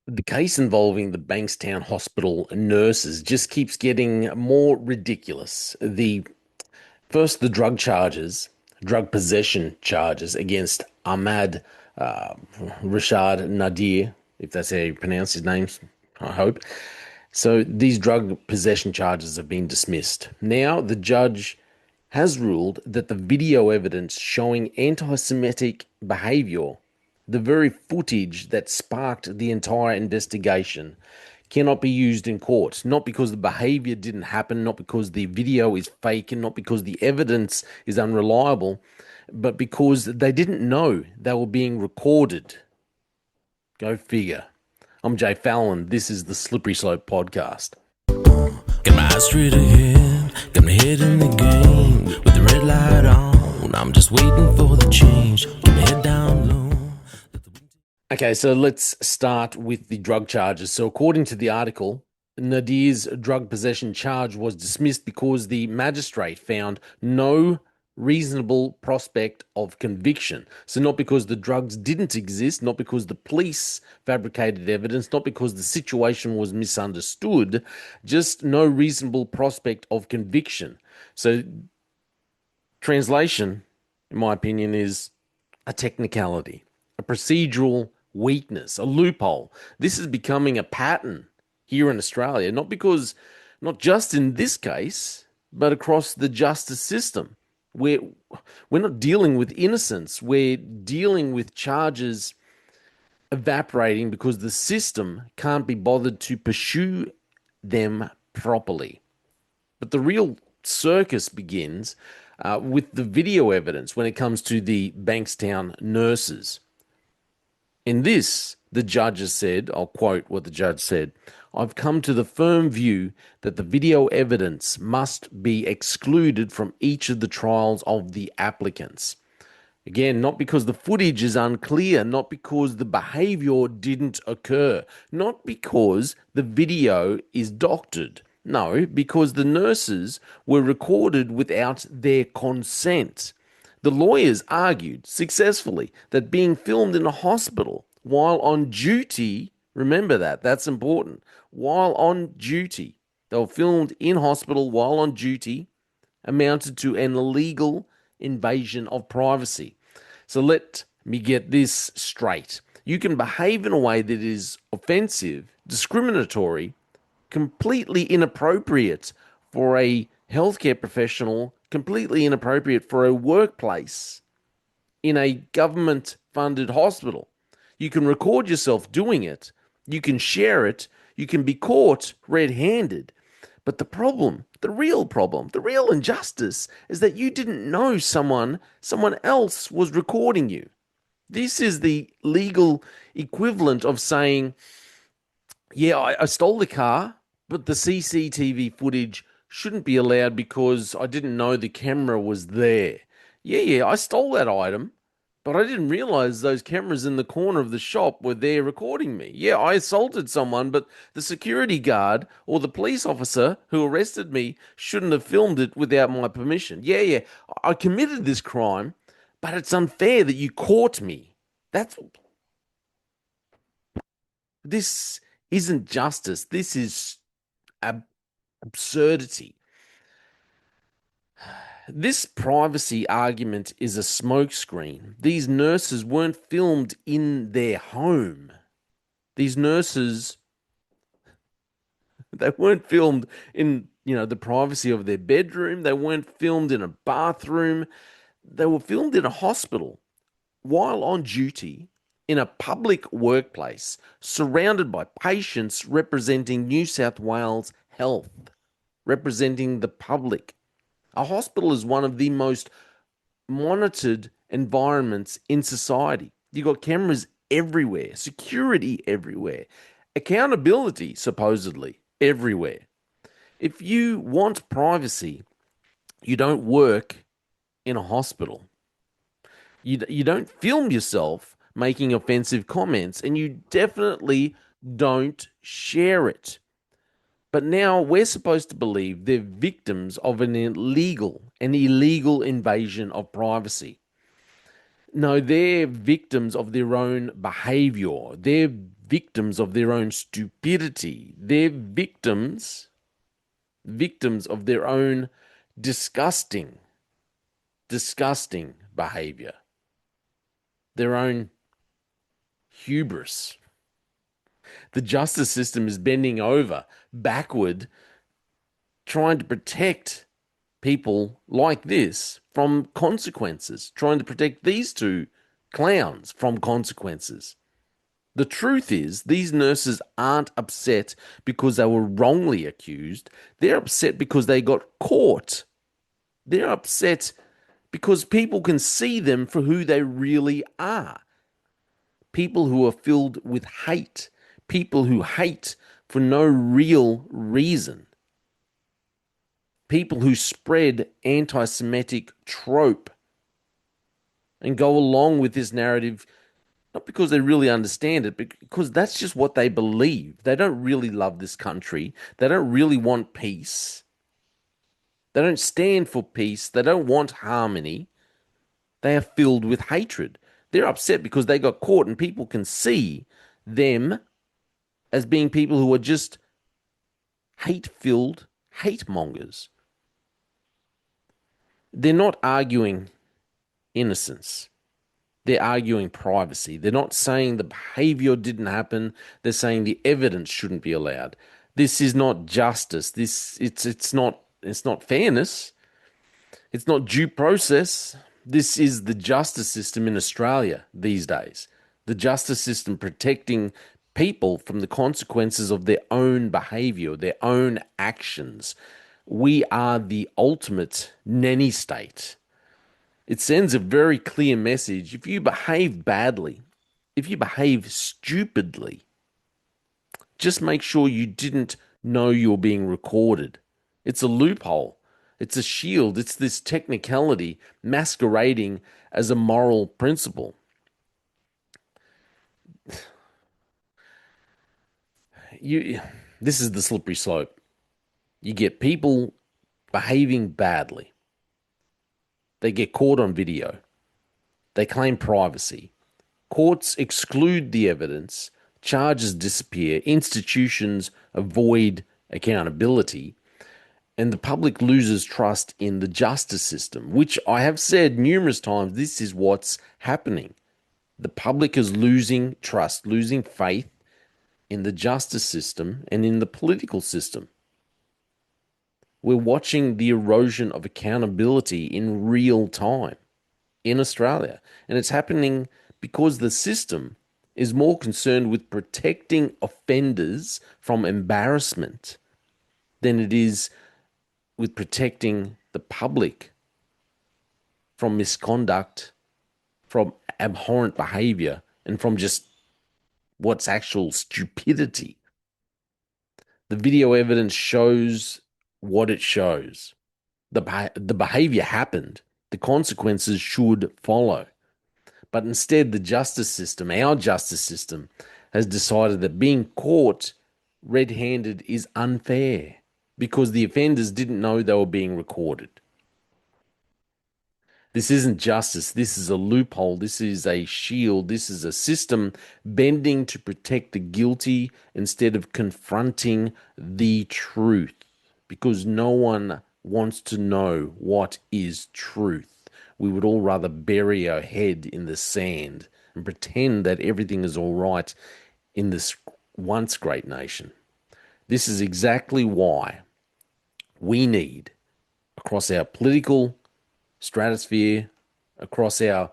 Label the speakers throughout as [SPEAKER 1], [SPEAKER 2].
[SPEAKER 1] The case involving the Bankstown Hospital nurses just keeps getting more ridiculous. The drug charges, drug possession charges against Ahmad uh, Rashad Nadir, if that's how you pronounce his name, I hope. So these drug possession charges have been dismissed. Now the judge has ruled that the video evidence showing anti-Semitic behaviour, the very footage that sparked the entire investigation, cannot be used in court. Not because the behaviour didn't happen, not because the video is fake, and not because the evidence is unreliable, but because they didn't know they were being recorded. Go figure. I'm Jay Fallon. This is the Slippery Slope Podcast.
[SPEAKER 2] Got my eyes straight ahead, got my head in the game. With the red light on, I'm just waiting for the change. Get my head down low.
[SPEAKER 1] Okay, so let's start with the drug charges. So, according to the article, Nadir's drug possession charge was dismissed because the magistrate found no reasonable prospect of conviction. So, not because the drugs didn't exist, not because the police fabricated evidence, not because the situation was misunderstood, just no reasonable prospect of conviction. So, translation, in my opinion, is a technicality, a procedural weakness, a loophole. This is becoming a pattern here in Australia, not just in this case, but across the justice system, where we're not dealing with innocence, we're dealing with charges evaporating because the system can't be bothered to pursue them properly. But the real circus begins with the video evidence when it comes to the Bankstown nurses. In this, the judge has said, I'll quote what the judge said: "I've come to the firm view that the video evidence must be excluded from each of the trials of the applicants." Again, not because the footage is unclear, not because the behavior didn't occur, not because the video is doctored. No, because the nurses were recorded without their consent. The lawyers argued successfully that being filmed in a hospital while on duty, remember that, that's important, while on duty, they were filmed in hospital while on duty, amounted to an illegal invasion of privacy. So let me get this straight. You can behave in a way that is offensive, discriminatory, completely inappropriate for a healthcare professional, completely inappropriate for a workplace in a government funded hospital. You can record yourself doing it, you can share it, you can be caught red handed. But the problem, the real injustice is that you didn't know someone else was recording you. This is the legal equivalent of saying, yeah, I stole the car, but the CCTV footage shouldn't be allowed because I didn't know the camera was there. Yeah, I stole that item, but I didn't realize those cameras in the corner of the shop were there recording me. Yeah, I assaulted someone, but the security guard or the police officer who arrested me shouldn't have filmed it without my permission. Yeah, I committed this crime, but it's unfair that you caught me. That's This isn't justice. This is absurdity. This privacy argument is a smokescreen. These nurses weren't filmed in their home. These nurses, they weren't filmed in, the privacy of their bedroom. They weren't filmed in a bathroom. They were filmed in a hospital while on duty in a public workplace, surrounded by patients representing New South Wales Health, representing the public. A hospital is one of the most monitored environments in society. You've got cameras everywhere, security everywhere, accountability supposedly everywhere. If you want privacy, you don't work in a hospital. You don't film yourself making offensive comments, and you definitely don't share it. But now we're supposed to believe they're victims of an illegal invasion of privacy. No, they're victims of their own behavior. They're victims of their own stupidity. They're victims of their own disgusting, disgusting behavior, their own hubris. The justice system is bending over backward, trying to protect people like this from consequences, trying to protect these two clowns from consequences. The truth is, these nurses aren't upset because they were wrongly accused. They're upset because they got caught. They're upset because people can see them for who they really are. People who are filled with hate, people who hate for no real reason, people who spread anti-Semitic trope and go along with this narrative not because they really understand it, but because that's just what they believe. They don't really love this country. They don't really want peace. They don't stand for peace. They don't want harmony. They are filled with hatred. They're upset because they got caught, and people can see them as being people who are just hate-filled hate mongers. They're not arguing innocence. They're arguing privacy. They're not saying the behavior didn't happen. They're saying the evidence shouldn't be allowed. This is not justice. It's not fairness. It's not due process. This is the justice system in Australia these days. The justice system protecting people from the consequences of their own behavior, their own actions. We are the ultimate nanny state. It sends a very clear message. If you behave badly, if you behave stupidly, just make sure you didn't know you're being recorded. It's a loophole. It's a shield. It's this technicality masquerading as a moral principle. This is the slippery slope. You get people behaving badly. They get caught on video. They claim privacy. Courts exclude the evidence. Charges disappear. Institutions avoid accountability. And the public loses trust in the justice system, which I have said numerous times, this is what's happening. The public is losing trust, losing faith in the justice system and in the political system. We're watching the erosion of accountability in real time in Australia. And it's happening because the system is more concerned with protecting offenders from embarrassment than it is with protecting the public from misconduct, from abhorrent behavior, and from just what's actual stupidity. The video evidence shows what it shows. The behavior happened. The consequences should follow. But instead, the justice system, our justice system, has decided that being caught red-handed is unfair because the offenders didn't know they were being recorded. This isn't justice. This is a loophole. This is a shield. This is a system bending to protect the guilty instead of confronting the truth, because no one wants to know what is truth. We would all rather bury our head in the sand and pretend that everything is all right in this once great nation. This is exactly why we need, across our political stratosphere, across our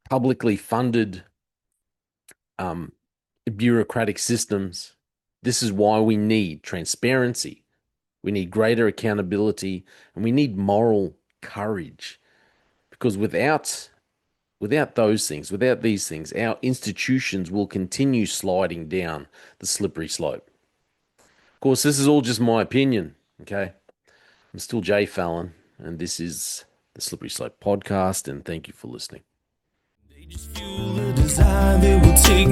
[SPEAKER 1] publicly funded bureaucratic systems, this is why we need transparency. We need greater accountability, and we need moral courage. Because without those things, without these things, our institutions will continue sliding down the slippery slope. Of course, this is all just my opinion, okay? I'm still Jay Fallon, and this is the Slippery Slope podcast, and thank you for listening.
[SPEAKER 2] They just fuel the desire, they will take